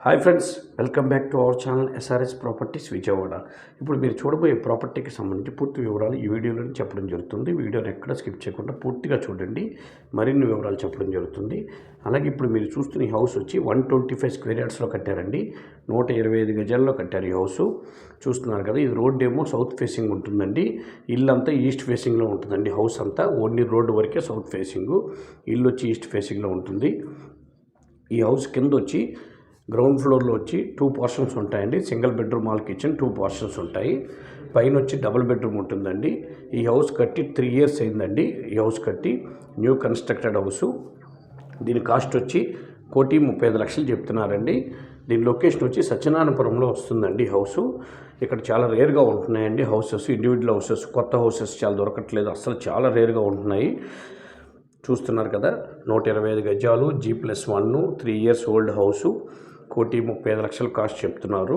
Hi friends, welcome back to our channel SRS properties Vijayawada. ఇప్పుడు మీరు చూడబోయే ప్రాపర్టీకి సంబంధించి పూర్తి వివరాలు ఈ వీడియోలో చెప్పడం జరుగుతుంది. వీడియోని ఎక్కడ స్కిప్ చేయకుండా పూర్తిగా చూడండి, మరిన్ని వివరాలు చెప్పడం జరుగుతుంది. అలాగే ఇప్పుడు మీరు చూస్తున్న ఈ హౌస్ వచ్చి 125 స్క్వేర్ యార్డ్స్లో కట్టారండి. 125 గజాల్లో కట్టారు ఈ హౌస్. చూస్తున్నారు కదా, ఇది రోడ్ ఏమో సౌత్ ఫేసింగ్ ఉంటుందండి. ఇల్లు అంతా ఈస్ట్ ఫేసింగ్లో ఉంటుందండి. హౌస్ అంతా ఓన్లీ రోడ్డు వరకే సౌత్ ఫేసింగ్, ఇల్లు వచ్చి ఈస్ట్ ఫేసింగ్లో ఉంటుంది. ఈ హౌస్ కింద వచ్చి గ్రౌండ్ ఫ్లోర్లో వచ్చి 2 పోర్షన్స్ ఉంటాయండి. Single bedroom hall kitchen 2 portions ఉంటాయి. పైన వచ్చి డబుల్ బెడ్రూమ్ ఉంటుందండి. ఈ హౌస్ కట్టి 3 years అయిందండి. ఈ హౌస్ కట్టి న్యూ కన్స్ట్రక్టెడ్ హౌస్. దీని కాస్ట్ వచ్చి 1,35,00,000 చెప్తున్నారండి. దీని లొకేషన్ వచ్చి సత్యనారాయణపురంలో వస్తుందండి హౌసు. ఇక్కడ చాలా రేర్గా ఉంటున్నాయండి హౌసెస్, ఇండివిజువల్ హౌసెస్. కొత్త హౌసెస్ చాలా దొరకట్లేదు, అసలు చాలా రేర్గా ఉంటున్నాయి. చూస్తున్నారు కదా, 125 గజాలు, G+1, 3 years old house. 1,35,00,000 cost చెప్తున్నారు.